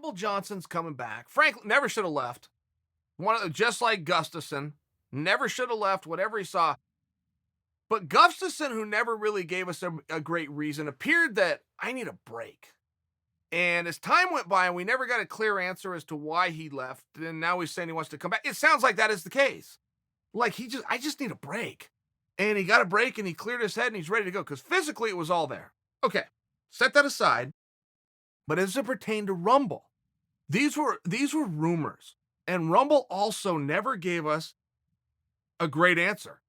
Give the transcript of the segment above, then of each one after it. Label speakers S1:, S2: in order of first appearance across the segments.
S1: Rumble Johnson's coming back. Frankly, never should have left. Just like Gustafson, never should have left, whatever he saw. But Gustafson, who never really gave us a great reason, appeared that I need a break. And as time went by and we never got a clear answer as to why he left, and now he's saying he wants to come back. It sounds like that is the case. Like I just need a break. And he got a break and he cleared his head and he's ready to go because physically it was all there. Okay, set that aside. But as it pertained to Rumble, these were rumors. And Rumble also never gave us a great answer.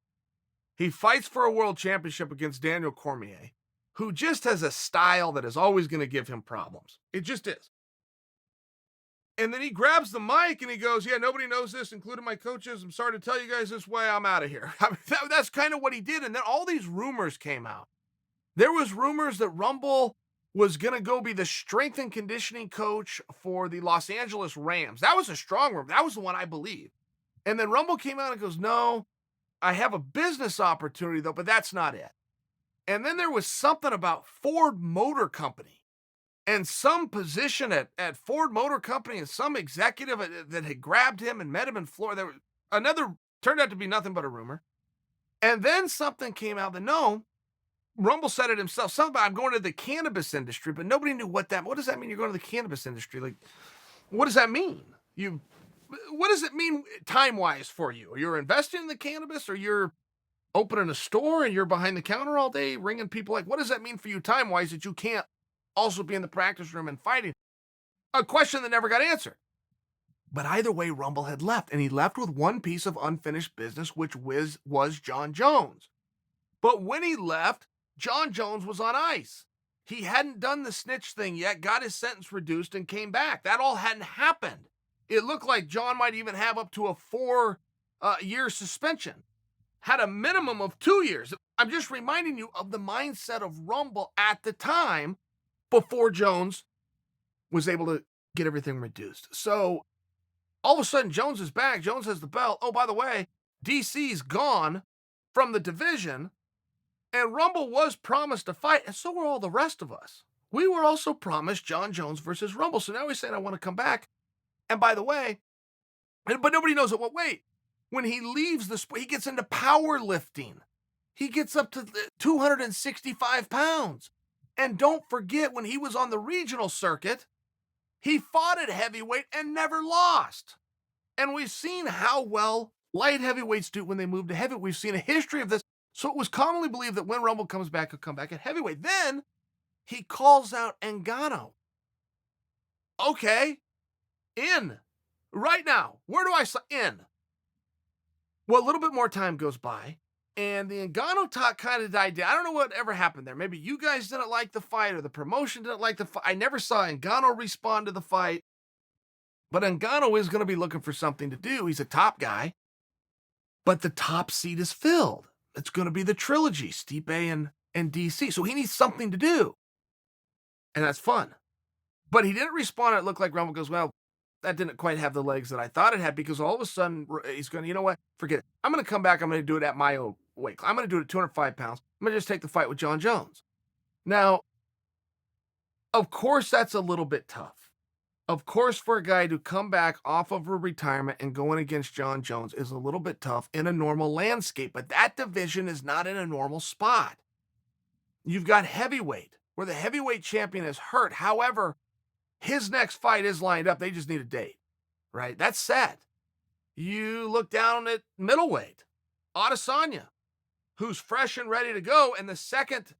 S1: He fights for a world championship against Daniel Cormier, who just has a style that is always going to give him problems. It just is. And then he grabs the mic and he goes, yeah, nobody knows this, including my coaches. I'm sorry to tell you guys this way. I'm out of here. I mean, that's kind of what he did. And then all these rumors came out. There was rumors that Rumble was going to go be the strength and conditioning coach for the Los Angeles Rams. That was a strong rumor. That was the one I believe. And then Rumble came out and goes, no, I have a business opportunity though, but that's not it. And then there was something about Ford Motor Company and some position at Ford Motor Company and some executive that had grabbed him and met him in Florida. Turned out to be nothing but a rumor. And then something came out that no, Rumble said it himself. Something about I'm going to the cannabis industry, but nobody knew what does that mean? You're going to the cannabis industry? Like, what does that mean? What does it mean time-wise for you? You're investing in the cannabis or you're opening a store and you're behind the counter all day ringing people? Like, what does that mean for you time-wise that you can't also be in the practice room and fighting? A question that never got answered. But either way, Rumble had left, and he left with one piece of unfinished business, which was John Jones. But when he left, John Jones was on ice. He hadn't done the snitch thing yet, got his sentence reduced, and came back. That all hadn't happened. It looked like John might even have up to a 4-year suspension. Had a minimum of 2 years. I'm just reminding you of the mindset of Rumble at the time before Jones was able to get everything reduced. So all of a sudden, Jones is back. Jones has the belt. Oh, by the way, DC's gone from the division, and Rumble was promised a fight, and so were all the rest of us. We were also promised John Jones versus Rumble. So now he's saying, I want to come back. And by the way, but nobody knows it. Well, wait. When he leaves the sport, he gets into powerlifting. He gets up to 265 pounds. And don't forget, when he was on the regional circuit, he fought at heavyweight and never lost. And we've seen how well light heavyweights do when they move to heavyweight. We've seen a history of this. So it was commonly believed that when Rumble comes back, he'll come back at heavyweight. Then he calls out Ngannou. Okay, in. Right now. Where do I sign? In. Well, a little bit more time goes by, and the Ngannou talk kind of died down. I don't know what ever happened there. Maybe you guys didn't like the fight, or the promotion didn't like the fight. I never saw Ngannou respond to the fight, but Ngannou is going to be looking for something to do. He's a top guy, but the top seat is filled. It's going to be the trilogy, Stipe and DC. So he needs something to do, and that's fun. But he didn't respond. It looked like Rumble goes, well, that didn't quite have the legs that I thought it had, because all of a sudden he's going to, you know what, forget it. I'm going to come back. I'm going to do it at my own weight. I'm going to do it at 205 pounds. I'm going to just take the fight with John Jones. Now, of course, that's a little bit tough. Of course, for a guy to come back off of a retirement and going against John Jones is a little bit tough in a normal landscape, but that division is not in a normal spot. You've got heavyweight, where the heavyweight champion is hurt. However, his next fight is lined up. They just need a date, right? That's set. You look down at middleweight, Adesanya, who's fresh and ready to go. And the second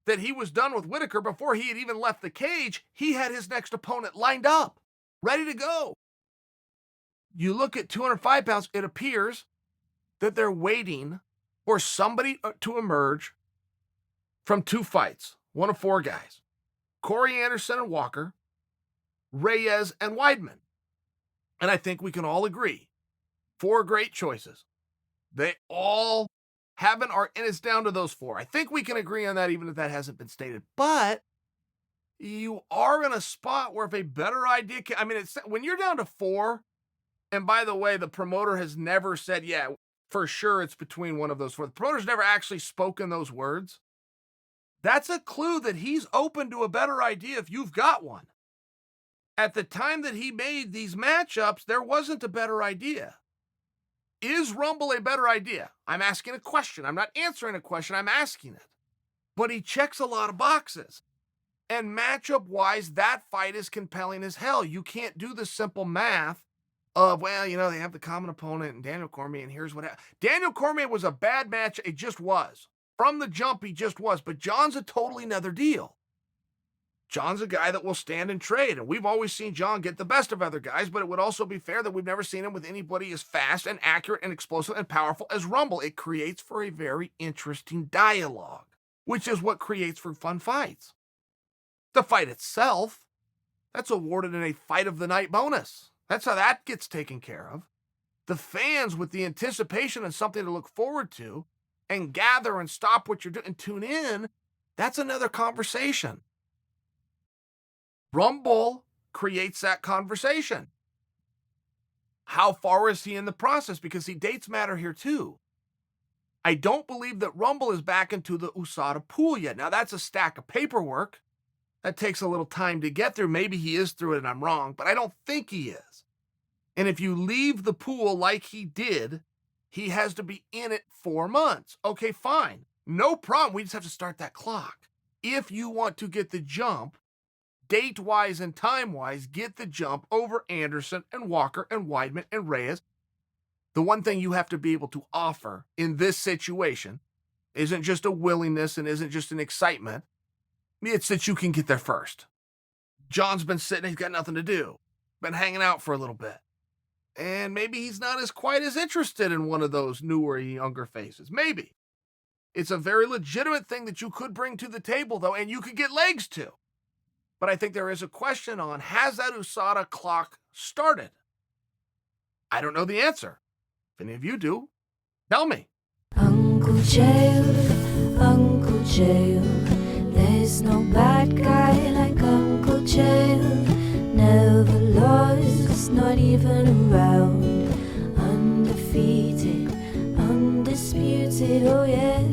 S1: that he was done with Whitaker, before he had even left the cage, he had his next opponent lined up, ready to go. You look at 205 pounds, it appears that they're waiting for somebody to emerge from 2 fights, one of 4 guys, Corey Anderson and Walker, Reyes and Weidman. And I think we can all agree, 4 great choices. They all have an art, and it's down to those 4. I think we can agree on that, even if that hasn't been stated. But you are in a spot where if a better idea it's when you're down to 4, and by the way, the promoter has never said, yeah, for sure it's between one of those 4. The promoter's never actually spoken those words. That's a clue that he's open to a better idea if you've got one. At the time that he made these matchups, there wasn't a better idea. Is Rumble a better idea? I'm asking a question. I'm not answering a question. I'm asking it. But he checks a lot of boxes. And matchup-wise, that fight is compelling as hell. You can't do the simple math of, well, they have the common opponent and Daniel Cormier, and here's what happened. Daniel Cormier was a bad match. It just was. From the jump, he just was. But John's a totally another deal. John's a guy that will stand and trade, and we've always seen John get the best of other guys, but it would also be fair that we've never seen him with anybody as fast and accurate and explosive and powerful as Rumble. It creates for a very interesting dialogue, which is what creates for fun fights. The fight itself, that's awarded in a fight of the night bonus. That's how that gets taken care of. The fans, with the anticipation and something to look forward to, and gather and stop what you're doing and tune in, that's another conversation. Rumble creates that conversation. How far is he in the process? Because dates matter here too. I don't believe that Rumble is back into the USADA pool yet. Now that's a stack of paperwork. That takes a little time to get through. Maybe he is through it and I'm wrong, but I don't think he is. And if you leave the pool like he did, he has to be in it 4 months. Okay, fine. No problem. We just have to start that clock. If you want to get the jump, date-wise and time-wise, get the jump over Anderson and Walker and Weidman and Reyes. The one thing you have to be able to offer in this situation isn't just a willingness and isn't just an excitement. It's that you can get there first. John's been sitting, he's got nothing to do. Been hanging out for a little bit. And maybe he's not quite as interested in one of those newer, younger faces. Maybe. It's a very legitimate thing that you could bring to the table, though, and you could get legs to. But I think there is a question on, has that USADA clock started? I don't know the answer. If any of you do, tell me.
S2: Uncle Chael, there's no bad guy like Uncle Chael. Never lost, not even around. Undefeated, undisputed, oh yeah.